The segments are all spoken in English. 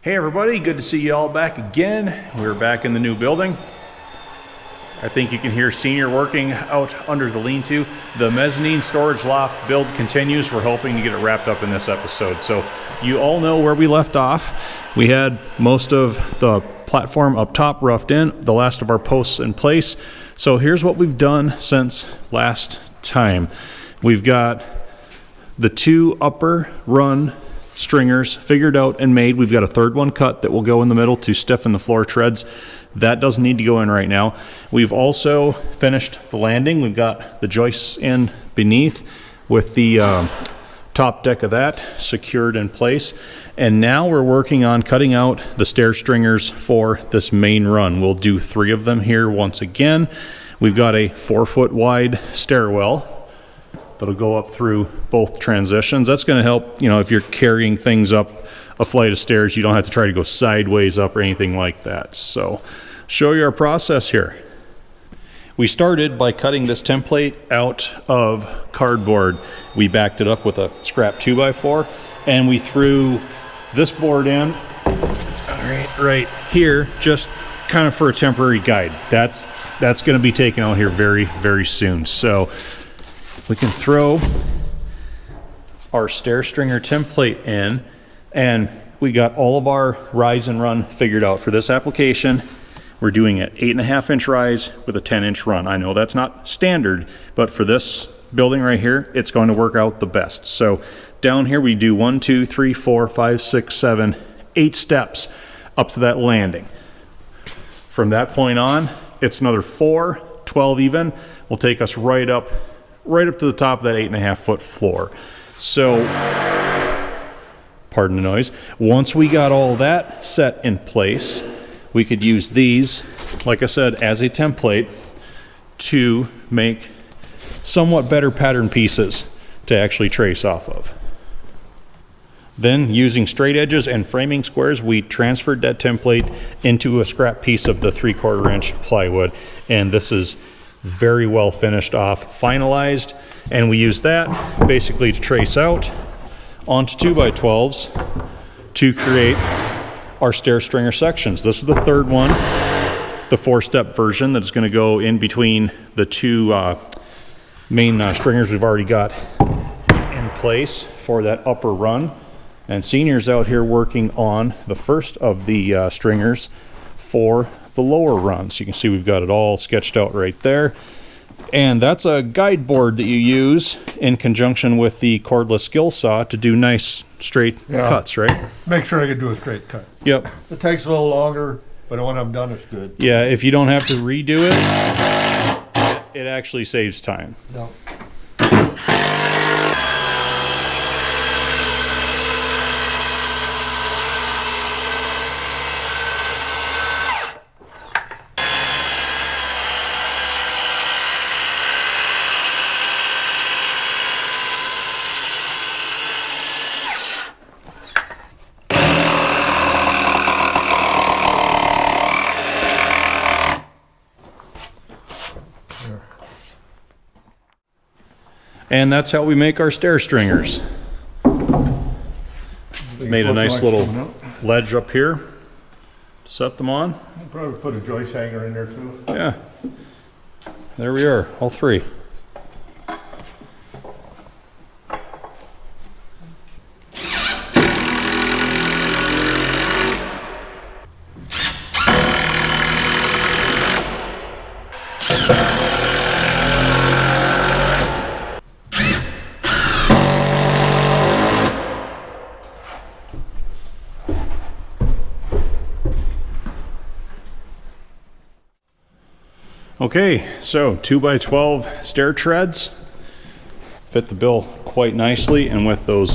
Hey everybody, good to see you all back again. We're back in the new building. I think you can hear Senior working out under the lean-to. The mezzanine storage loft build continues. We're hoping to get it wrapped up in this episode. So you all know where we left off. We had most of the platform up top roughed in, the last of our posts in place. So here's what we've done since last time. We've got the two upper run stringers figured out and made. We've got a third one cut that will go in the middle to stiffen the floor treads. That doesn't need to go in right now. We've also finished the landing. We've got the joists in beneath with the top deck of that secured in place. And now we're working on cutting out the stair stringers for this main run. We'll do 3 of them here once again. We've got a 4-foot wide stairwell that'll go up through both transitions. That's going to help, if you're carrying things up a flight of stairs, you don't have to try to go sideways up or anything like that. So, show you our process here. We started by cutting this template out of cardboard. We backed it up with a scrap 2x4, and we threw this board in, right here, just kind of for a temporary guide. That's going to be taken out here very, very soon. So we can throw our stair stringer template in, and we got all of our rise and run figured out for this application. We're doing it 8.5-inch rise with a 10-inch run. I know that's not standard, but for this building right here, it's going to work out the best. So down here we do 1, 2, 3, 4, 5, 6, 7, 8 steps up to that landing. From that point on, it's another 4, 12 even, will take us right up to the top of that 8.5-foot floor. So, pardon the noise. Once we got all that set in place, we could use these, like I said, as a template to make somewhat better pattern pieces to actually trace off of. Then, using straight edges and framing squares, we transferred that template into a scrap piece of the 3/4-inch plywood, and this is very well finished off, finalized, and we use that basically to trace out onto 2x12s to create our stair stringer sections. This is the third one, the 4-step version that's going to go in between the two main stringers we've already got in place for that upper run. And Senior's out here working on the first of the stringers for the lower runs. You can see we've got it all sketched out right there. And that's a guide board that you use in conjunction with the cordless skill saw to do nice straight cuts, right? Make sure I can do a straight cut. Yep. It takes a little longer, but when I'm done, it's good. Yeah, if you don't have to redo it, it actually saves time. No. And that's how we make our stair stringers. Made a nice little ledge up here. Set them on. I'll probably put a joist hanger in there too. Yeah. There we are, all 3. Okay, so 2x12 stair treads fit the bill quite nicely, and with those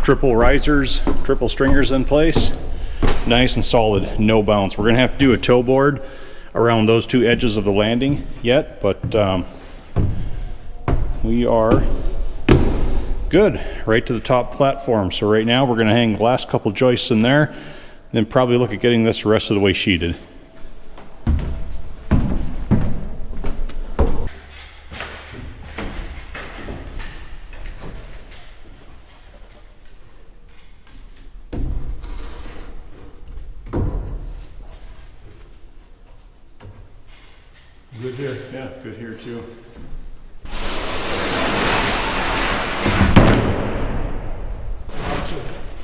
triple risers, triple stringers in place, nice and solid, no bounce. We're gonna have to do a toe board around those 2 edges of the landing yet, but we are good right to the top platform. So right now we're gonna hang the last couple joists in there, then probably look at getting this the rest of the way sheeted. here. Yeah, good here too.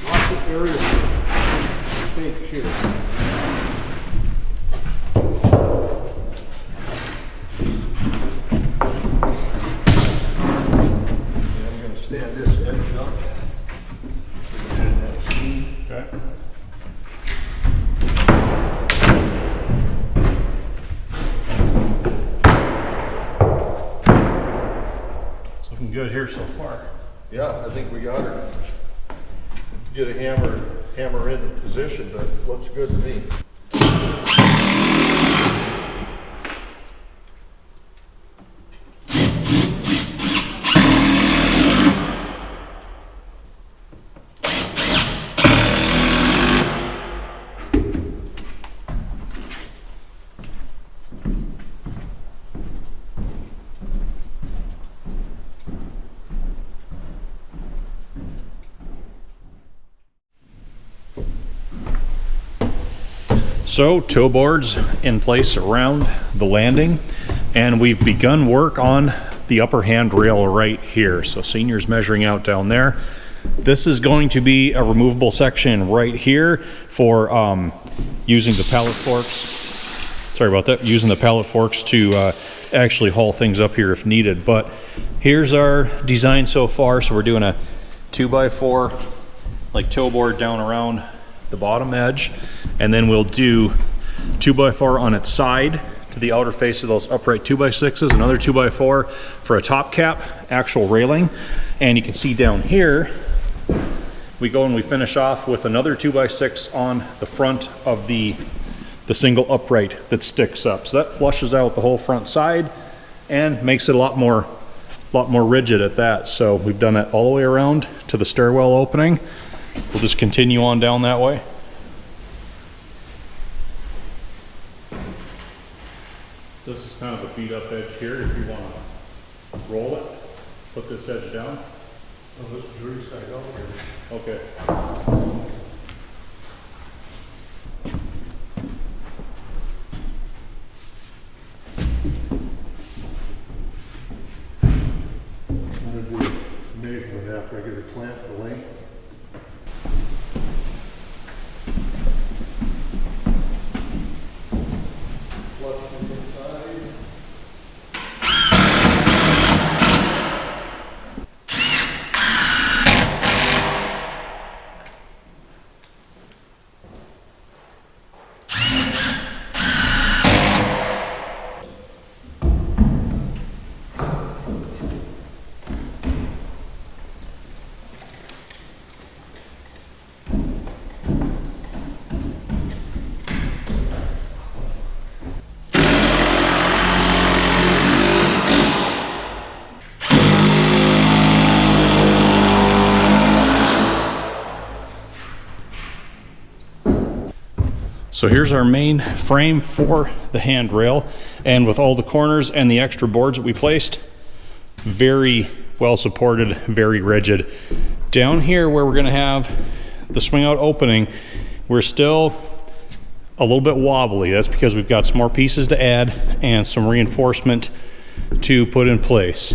Lots of area for stakes here. And I'm gonna stand this edge up. So we didn't have a seam. Okay. It's looking good here so far. Yeah, I think we got her. Get a hammer in position, but it looks good to me. So toe boards in place around the landing, and we've begun work on the upper handrail right here. So senior's measuring out down there. This is going to be a removable section right here for using the pallet forks. Sorry about that. Using the pallet forks to actually haul things up here if needed. But here's our design so far. So we're doing a 2x4 like toe board down around the bottom edge, and then we'll do 2x4 on its side to the outer face of those upright 2x6s, another 2x4 for a top cap, actual railing. And you can see down here, we go and we finish off with another 2x6 on the front of the single upright that sticks up. So that flushes out the whole front side and makes it a lot more rigid at that. So we've done that all the way around to the stairwell opening. We'll just continue on down that way. This is kind of a beat up edge here. If you want to roll it, put this edge down. Oh, this dirty side out here. Okay. I'm gonna do a measurement after I get a clamp for length. So here's our main frame for the handrail, and with all the corners and the extra boards that we placed, very well supported, very rigid. Down here where we're gonna have the swing out opening, we're still a little bit wobbly. That's because we've got some more pieces to add and some reinforcement to put in place.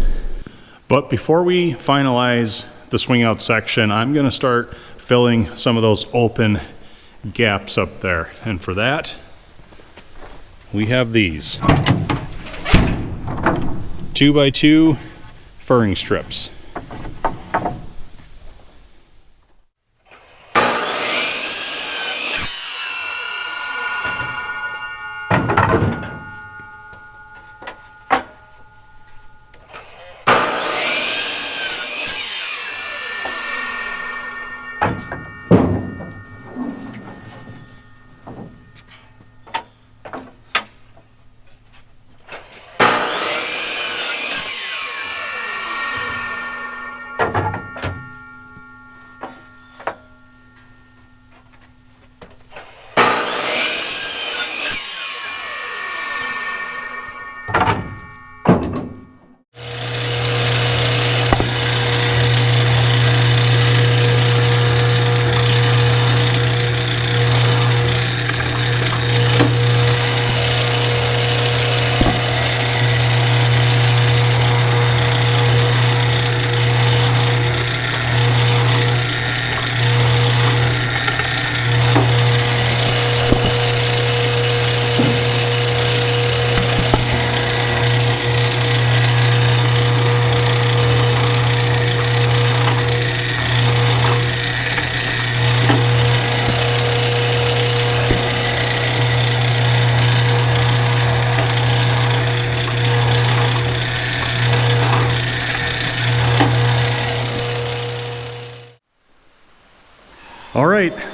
But before we finalize the swing out section, I'm gonna start filling some of those open gaps up there. And for that, we have these 2x2 furring strips.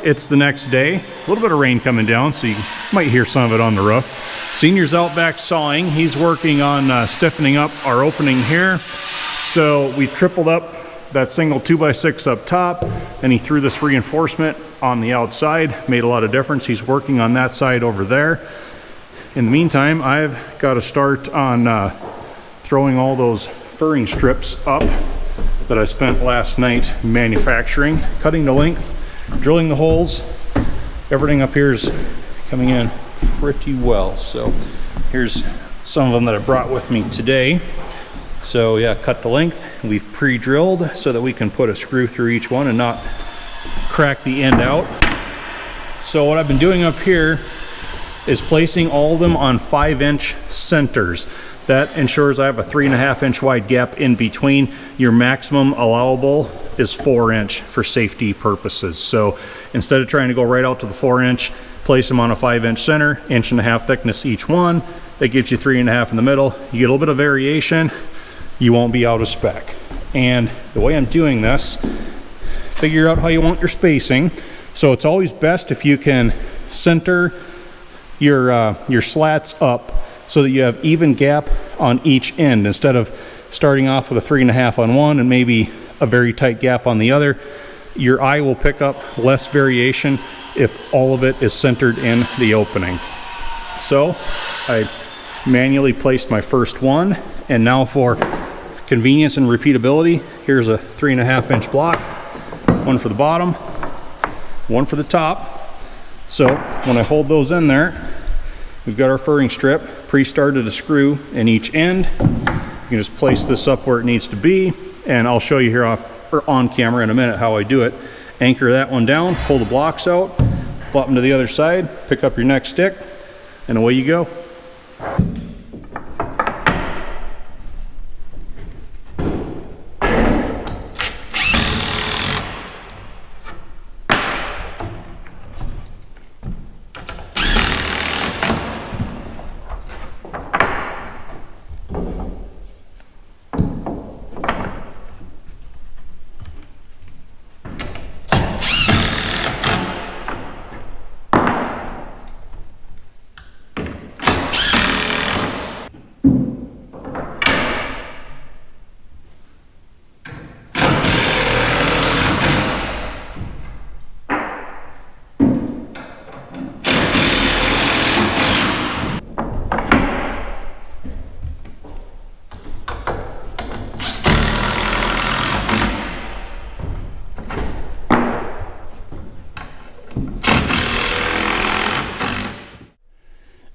it's the next day. A little bit of rain coming down, so you might hear some of it on the roof. Senior's out back sawing. He's working on stiffening up our opening here. So we tripled up that single 2x6 up top, and he threw this reinforcement on the outside. Made a lot of difference. He's working on that side over there. In the meantime, I've got to start on throwing all those furring strips up that I spent last night manufacturing, cutting the length, drilling the holes. Everything up here is coming in pretty well. So here's some of them that I brought with me today. So yeah, cut the length. We've pre-drilled so that we can put a screw through each one and not crack the end out. So what I've been doing up here is placing all of them on 5-inch centers. That ensures I have a 3.5-inch wide gap in between. Your maximum allowable is 4-inch for safety purposes. So instead of trying to go right out to the 4-inch, place them on a 5-inch center, 1.5 inch thickness each one. That gives you 3.5 in the middle. You get a little bit of variation. You won't be out of spec. And the way I'm doing this, figure out how you want your spacing. So it's always best if you can center your slats up so that you have even gap on each end instead of starting off with a 3.5 on one and maybe a very tight gap on the other. Your eye will pick up less variation if all of it is centered in the opening. So I manually placed my first one, and now for convenience and repeatability, here's a 3.5-inch block, one for the bottom, one for the top. So when I hold those in there, we've got our furring strip, pre-started a screw in each end. You can just place this up where it needs to be, and I'll show you here on camera in a minute how I do it. Anchor that one down, pull the blocks out, flop them to the other side, pick up your next stick, and away you go.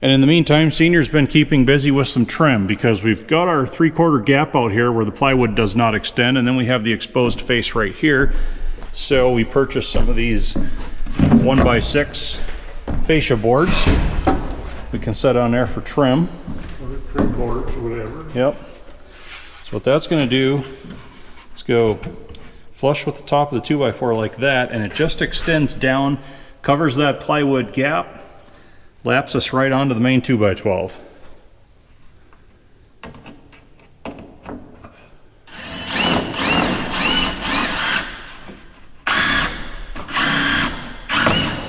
And in the meantime, Senior's been keeping busy with some trim because we've got our 3/4 gap out here where the plywood does not extend, and then we have the exposed face right here. So we purchased some of these 1x6 fascia boards. We can set on there for trim. Or trim boards, whatever. Yep. So what that's going to do is go flush with the top of the 2x4 like that, and it just extends down, covers that plywood gap, laps us right onto the main 2x12.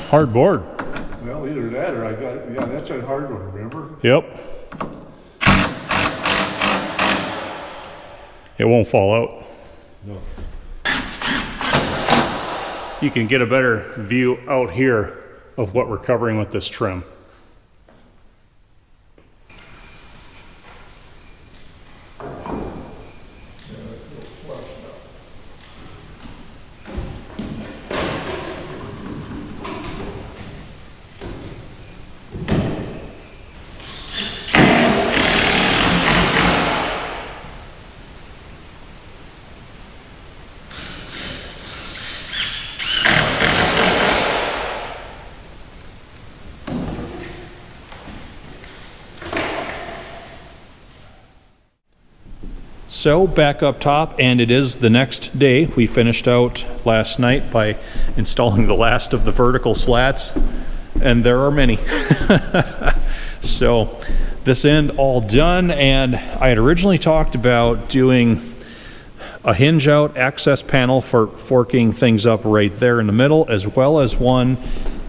Hard board. Well, either that or I got, yeah, that's a hard one, remember? Yep. It won't fall out. No. You can get a better view out here of what we're covering with this trim. So back up top, and it is the next day. We finished out last night by installing the last of the vertical slats, and there are many. So this end all done, and I had originally talked about doing a hinge out access panel for forking things up right there in the middle, as well as one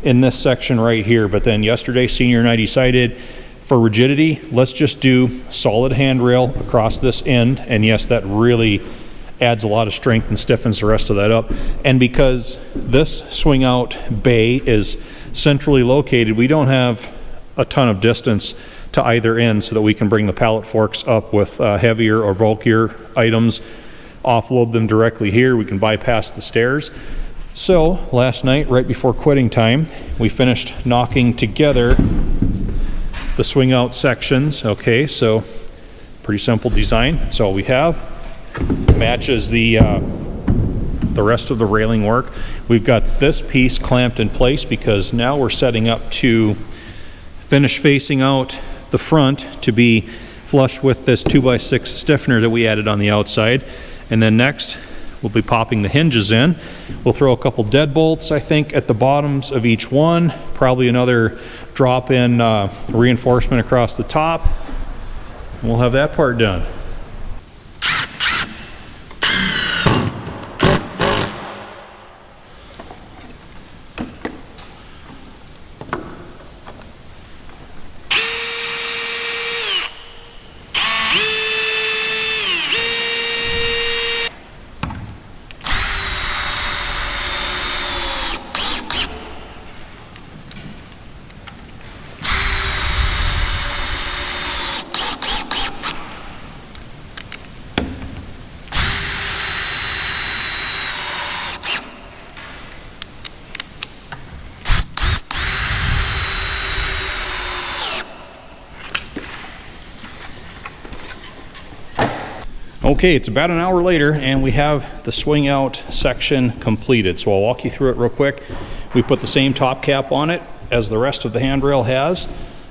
in this section right here. But then yesterday, Senior and I decided for rigidity, let's just do solid handrail across this end. And yes, that really adds a lot of strength and stiffens the rest of that up. And because this swing out bay is centrally located, we don't have a ton of distance to either end so that we can bring the pallet forks up with heavier or bulkier items, offload them directly here. We can bypass the stairs. So last night, right before quitting time, we finished knocking together the swing out sections. Okay, so pretty simple design. That's all we have. Matches the rest of the railing work. We've got this piece clamped in place because now we're setting up to finish facing out the front to be flush with this 2x6 stiffener that we added on the outside. And then next, we'll be popping the hinges in. We'll throw a couple deadbolts, I think, at the bottoms of each one. Probably another drop-in reinforcement across the top. And we'll have that part done. Okay, it's about an hour later and we have the swing out section completed. So I'll walk you through it real quick. We put the same top cap on it as the rest of the handrail has,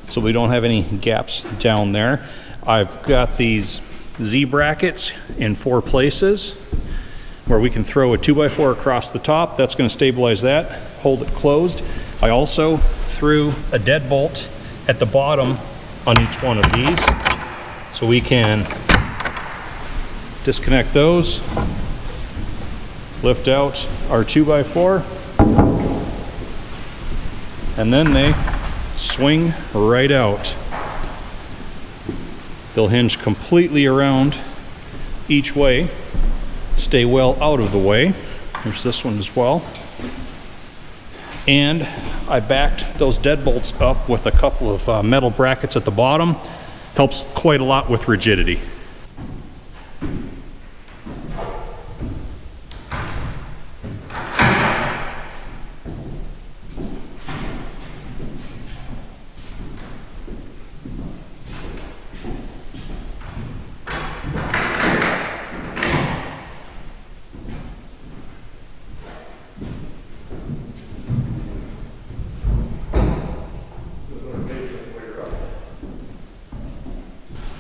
so we don't have any gaps down there. I've got these Z brackets in 4 places where we can throw a 2x4 across the top. That's going to stabilize that, hold it closed. I also threw a deadbolt at the bottom on each one of these, so we can disconnect those, lift out our 2x4, and then they swing right out. They'll hinge completely around each way, stay well out of the way. There's this one as well. And I backed those deadbolts up with a couple of metal brackets at the bottom. Helps quite a lot with rigidity.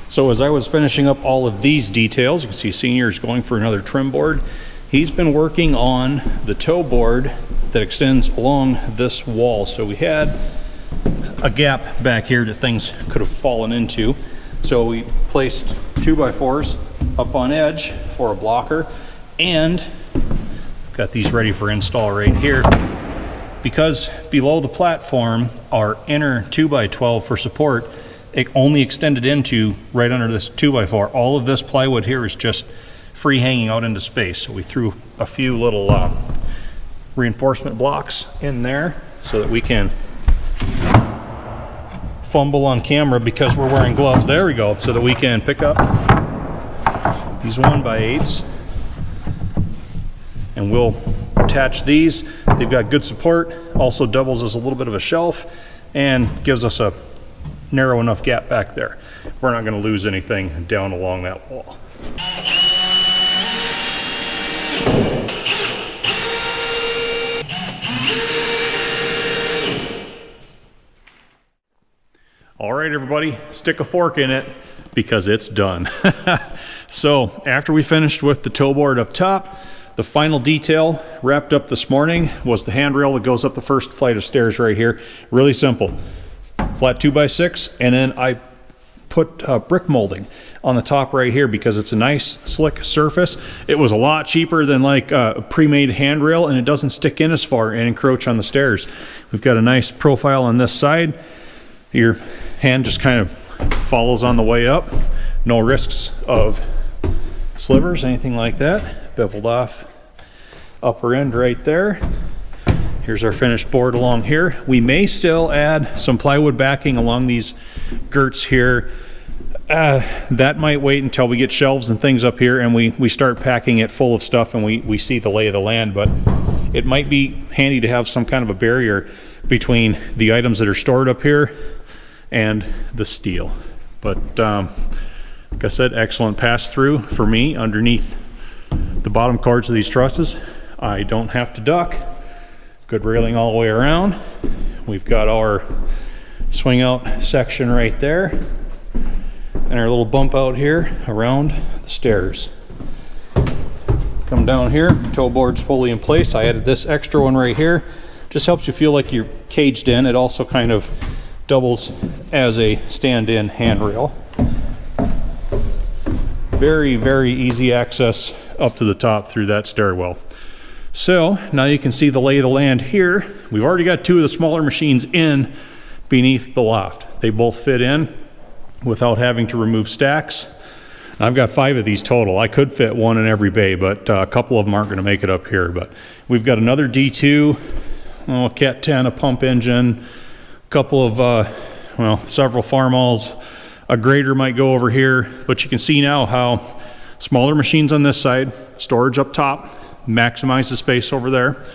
So as I was finishing up all of these details, you can see Senior's going for another trim board. He's been working on the toe board that extends along this wall. So we had a gap back here that things could have fallen into. So we placed 2x4s up on edge for a blocker, and got these ready for install right here. Because below the platform, our inner 2x12 for support, it only extended into right under this 2x4. All of this plywood here is just free hanging out into space. So we threw a few little reinforcement blocks in there so that we can fumble on camera because we're wearing gloves. There we go. So that we can pick up these 1x8s and we'll attach these. They've got good support, also doubles as a little bit of a shelf and gives us a narrow enough gap back there. We're not going to lose anything down along that wall. All right, everybody, stick a fork in it because it's done. So after we finished with the toe board up top, the final detail wrapped up this morning was the handrail that goes up the first flight of stairs right here. Really simple. Flat 2x6, and then I put brick molding on the top right here because it's a nice slick surface. It was a lot cheaper than like a pre-made handrail, and it doesn't stick in as far and encroach on the stairs. We've got a nice profile on this side. Your hand just kind of follows on the way up. No risks of slivers, anything like that. Beveled off upper end right there. Here's our finished board along here. We may still add some plywood backing along these girts here. That might wait until we get shelves and things up here and we start packing it full of stuff and we see the lay of the land, but it might be handy to have some kind of a barrier between the items that are stored up here and the steel. But like I said, excellent pass through for me underneath the bottom cords of these trusses. I don't have to duck. Good railing all the way around. We've got our swing out section right there and our little bump out here around the stairs. Come down here, toe board's fully in place. I added this extra one right here. Just helps you feel like you're caged in. It also kind of doubles as a stand-in handrail. Very, very easy access up to the top through that stairwell. So now you can see the lay of the land here. We've already got two of the smaller machines in beneath the loft. They both fit in without having to remove stacks. I've got 5 of these total. I could fit one in every bay, but a couple of them aren't going to make it up here. But we've got another D2, a Cat 10, a pump engine, a couple of, well, several farmalls. A grader might go over here, but you can see now how smaller machines on this side, storage up top, maximize the space over there.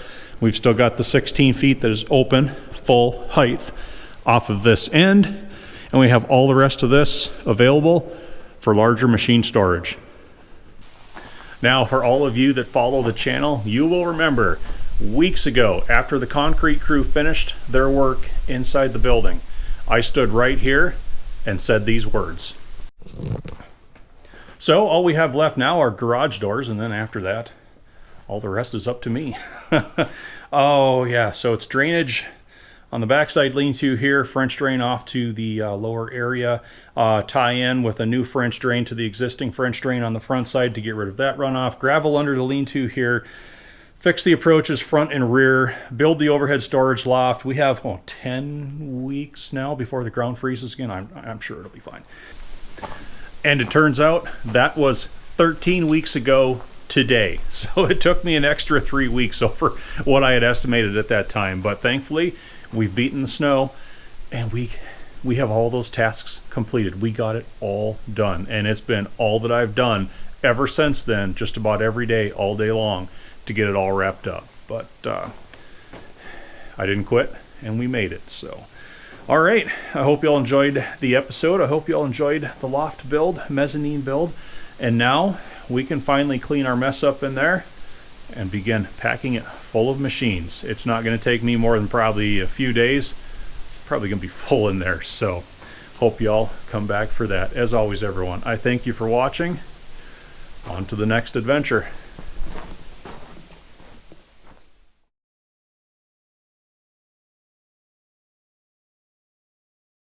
We've still got the 16 feet that is open, full height off of this end, and we have all the rest of this available for larger machine storage. Now, for all of you that follow the channel, you will remember weeks ago, after the concrete crew finished their work inside the building, I stood right here and said these words. So all we have left now are garage doors, and then after that, all the rest is up to me. Oh yeah, so it's drainage on the backside lean-to here, French drain off to the lower area, tie in with a new French drain to the existing French drain on the front side to get rid of that runoff, gravel under the lean-to here, fix the approaches front and rear, build the overhead storage loft. We have 10 weeks now before the ground freezes again. I'm sure it'll be fine. And it turns out that was 13 weeks ago today. So it took me an extra 3 weeks over what I had estimated at that time. But thankfully, we've beaten the snow and we have all those tasks completed. We got it all done. And it's been all that I've done ever since then, just about every day, all day long, to get it all wrapped up. But I didn't quit and we made it. So all right, I hope you all enjoyed the episode. I hope you all enjoyed the loft build, mezzanine build. And now we can finally clean our mess up in there and begin packing it full of machines. It's not going to take me more than probably a few days. It's probably going to be full in there. So hope you all come back for that. As always, everyone, I thank you for watching. On to the next adventure.